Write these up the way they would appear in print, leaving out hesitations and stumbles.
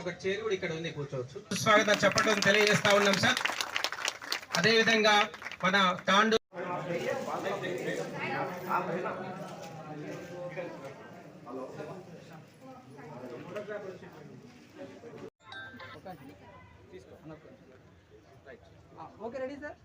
ఒక చైర్ కూడా ఇక్కడ ఉంది, కూర్చోవచ్చు. స్వాగతం చెప్పడం తెలియజేస్తా ఉన్నాం సార్. అదేవిధంగా మన తాండూరు ఓకే రెడీ సార్.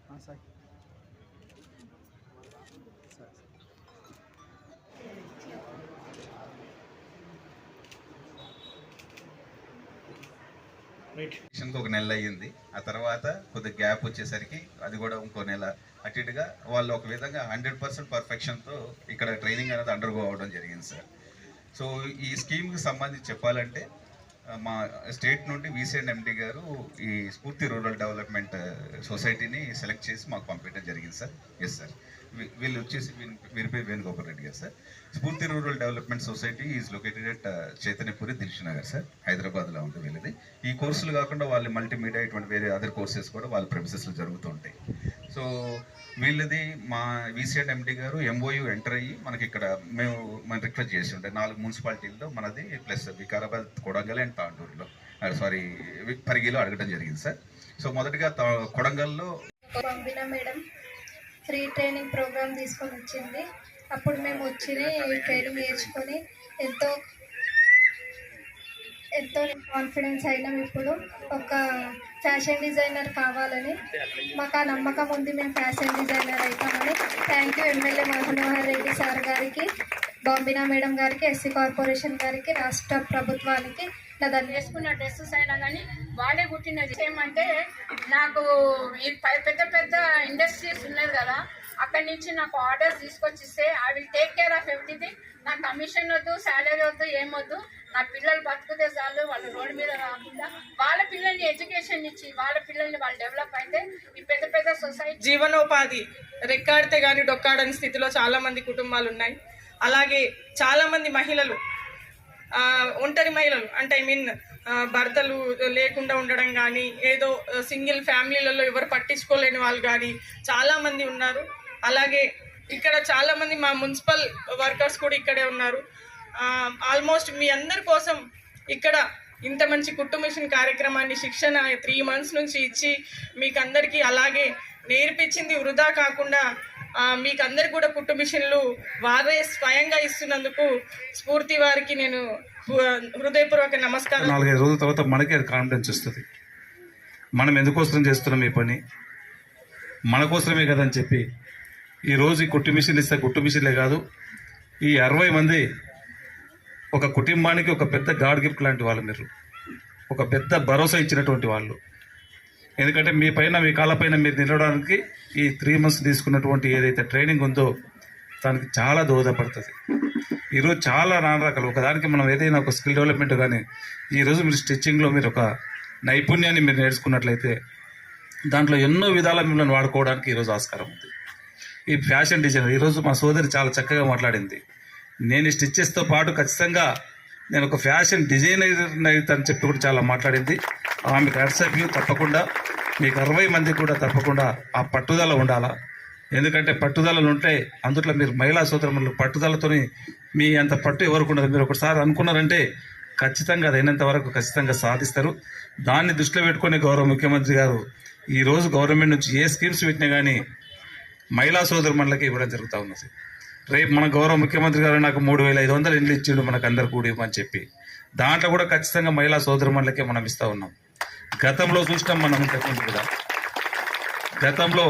ఒక నెల అయ్యింది. ఆ తర్వాత కొద్దిగా గ్యాప్ వచ్చేసరికి అది కూడా ఇంకో నెల అటు ఇటుగా వాళ్ళు ఒక విధంగా 100% పర్ఫెక్షన్తో ఇక్కడ ట్రైనింగ్ అనేది అండర్గో అవ్వడం జరిగింది సార్. సో ఈ స్కీమ్కి సంబంధించి చెప్పాలంటే మా స్టేట్ నుండి వీసీఎండ్ ఎండి గారు ఈ స్ఫూర్తి రూరల్ డెవలప్మెంట్ సొసైటీని సెలెక్ట్ చేసి మాకు పంపించడం జరిగింది సార్. ఎస్ సార్, వీళ్ళు వచ్చేసి వీరి పేరు వేణుగోపాల్ రెడ్డి గారు సార్. స్ఫూర్తి rural development society is located at Chaitanyapuri Dilsukhnagar sir, హైదరాబాద్లో ఉంటుంది వీళ్ళది. ఈ కోర్సులు కాకుండా వాళ్ళు మల్టీమీడియా ఇటువంటి వేరే అదర్ కోర్సెస్ కూడా వాళ్ళ ప్రెమిసెస్లో జరుగుతూ ఉంటాయి. సో వీళ్ళది మా వీసీఎండ్ ఎండి గారు ఎంఓయూ ఎంటర్ అయ్యి మనకి ఇక్కడ మనం రిక్వెస్ట్ చేసి ఉంటాయి 4 మున్సిపాలిటీల్లో మనది ప్లస్ వికారాబాద్, కొడంగల్ అండ్ తాండూరులో పరిగిలో అడగడం జరిగింది సార్. సో మొదటిగా కొడంగల్లో పంపిన మేడం ఫ్రీ ట్రైనింగ్ ప్రోగ్రామ్ తీసుకొని వచ్చింది. అప్పుడు మేము వచ్చి ట్రైనింగ్ నేర్చుకొని ఎంతో కాన్ఫిడెన్స్ అయినాం. ఇప్పుడు ఒక ఫ్యాషన్ డిజైనర్ కావాలని మాకు ఆ నమ్మకం ఉంది, మేము ఫ్యాషన్ డిజైనర్ అవుతామని. Thank you MLA Manohar Reddy sir గారికి, బాంబినా మేడం గారికి, ఎస్సీ కార్పొరేషన్ గారికి, రాష్ట్ర ప్రభుత్వానికి నా వేసుకున్న డ్రెస్సెస్ అయినా కానీ వాళ్ళే కుట్టినది. ఏమంటే నాకు ఈ పెద్ద పెద్ద ఇండస్ట్రీస్ ఉన్నది కదా, అక్కడి నుంచి నాకు ఆర్డర్స్ తీసుకొచ్చిస్తే I will take care of everything. నాకు కమిషన్ వద్దు, శాలరీ వద్దు, ఏమొద్దు. నా పిల్లలు బతుకుతే చాలు, వాళ్ళు రోడ్డు మీద రాకుండా వాళ్ళ పిల్లల్ని ఎడ్యుకేషన్ ఇచ్చి వాళ్ళ పిల్లల్ని వాళ్ళు డెవలప్ అయితే ఈ పెద్ద పెద్ద సొసైటీ జీవనోపాధి రెక్కాడితే కానీ డొక్కాడని స్థితిలో చాలా మంది కుటుంబాలు ఉన్నాయి. అలాగే చాలా మంది మహిళలు ఒంటరి మహిళలు అంటే భర్తలు లేకుండా ఉండడం కానీ, ఏదో సింగిల్ ఫ్యామిలీలలో ఎవరు పట్టించుకోలేని వాళ్ళు కానీ చాలా మంది ఉన్నారు. అలాగే ఇక్కడ చాలా మంది మా మున్సిపల్ వర్కర్స్ కూడా ఇక్కడే ఉన్నారు. ఆల్మోస్ట్ మీ అందరి కోసం ఇక్కడ ఇంత మంచి కుట్టు మిషన్ కార్యక్రమాన్ని శిక్షణ 3 months నుంచి ఇచ్చి మీకు అందరికీ అలాగే నేర్పించింది వృధా కాకుండా మీకు అందరికి కూడా కుట్టు మిషన్లు వారే స్వయంగా ఇస్తున్నందుకు స్ఫూర్తి వారికి నేను హృదయపూర్వక నమస్కారం. 4-5 రోజుల తర్వాత మనకి అది కాన్ఫిడెన్స్ వస్తుంది. మనం ఎందుకోసం చేస్తున్నాం ఈ పని, మన కోసమే కదని చెప్పి ఈరోజు ఈ కుట్టు మిషన్లు ఇస్తే కుట్టు మిషన్లే కాదు, ఈ 60 మంది ఒక కుటుంబానికి ఒక పెద్ద గాడ్ గిఫ్ట్ లాంటి వాళ్ళు. మీరు ఒక పెద్ద భరోసా ఇచ్చినటువంటి వాళ్ళు. ఎందుకంటే మీ పైన, మీ కాళ్ళపైన మీరు నిలవడానికి ఈ 3 months తీసుకున్నటువంటి ఏదైతే ట్రైనింగ్ ఉందో దానికి చాలా దోహదపడుతుంది. ఈరోజు చాలా నానా రకాలు ఒకదానికి మనం ఏదైనా ఒక స్కిల్ డెవలప్మెంట్ కానీ ఈరోజు మీరు స్టిచ్చింగ్లో మీరు ఒక నైపుణ్యాన్ని మీరు నేర్చుకున్నట్లయితే దాంట్లో ఎన్నో విధాల మిమ్మల్ని వాడుకోవడానికి ఈరోజు ఆస్కారం ఉంది. ఈ ఫ్యాషన్ డిజైనర్ ఈరోజు మా సోదరి చాలా చక్కగా మాట్లాడింది. నేను స్టిచ్చెస్తో పాటు ఖచ్చితంగా నేను ఒక ఫ్యాషన్ డిజైనర్ అని చెప్పి కూడా చాలా మాట్లాడింది. ఆమెకు హ్యాట్సాప్ తప్పకుండా మీకు 60 మంది కూడా తప్పకుండా ఆ పట్టుదల ఉండాలా. ఎందుకంటే పట్టుదలలు ఉంటే అందుట్లో మీరు మహిళా సోదరులు పట్టుదలతోని మీ అంత పట్టు ఎవరికి ఉండదు. మీరు ఒకసారి అనుకున్నారంటే ఖచ్చితంగా అది అయినంత వరకు ఖచ్చితంగా సాధిస్తారు. దాన్ని దృష్టిలో పెట్టుకొని గౌరవ ముఖ్యమంత్రి గారు ఈరోజు గవర్నమెంట్ నుంచి ఏ స్కీమ్స్ పెట్టినా కానీ మహిళా సోదరుమణులకి ఇవ్వడం జరుగుతూ ఉన్నది. రేపు మన గౌరవ ముఖ్యమంత్రి గారు నాకు 3500 ఇండ్లు ఇచ్చిండు మనకు అందరు కూడి అని చెప్పి, దాంట్లో కూడా ఖచ్చితంగా మహిళా సోదరుమణులకే మనం ఇస్తూ ఉన్నాం. గతంలో చూసినాం మనం ఇంతకుముందు కూడా, గతంలో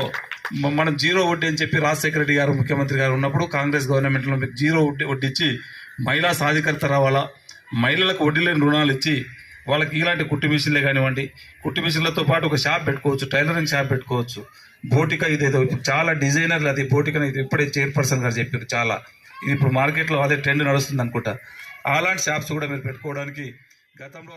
మనం జీరో వడ్డీ అని చెప్పి రాజశేఖర రెడ్డి గారు ముఖ్యమంత్రి గారు ఉన్నప్పుడు కాంగ్రెస్ గవర్నమెంట్లో మీకు జీరో వడ్డీ ఇచ్చి మహిళా సాధికారత రావాలా, మహిళలకు వడ్డీ లేని రుణాలు ఇచ్చి వాళ్ళకి ఇలాంటి కుట్టు మిషన్లే కానివ్వండి, కుట్టు మిషన్లతో పాటు ఒక షాప్ పెట్టుకోవచ్చు, టైలరింగ్ షాప్ పెట్టుకోవచ్చు. బోటికా ఇదేదో ఇప్పుడు చాలా డిజైనర్లు, అది బోటికా ఇది ఇప్పుడే చైర్పర్సన్ గారు చెప్పారు. చాలా ఇది ఇప్పుడు మార్కెట్లో అదే ట్రెండ్ నడుస్తుంది అనుకుంటా. అలాంటి షాప్స్ కూడా మీరు పెట్టుకోవడానికి గతంలో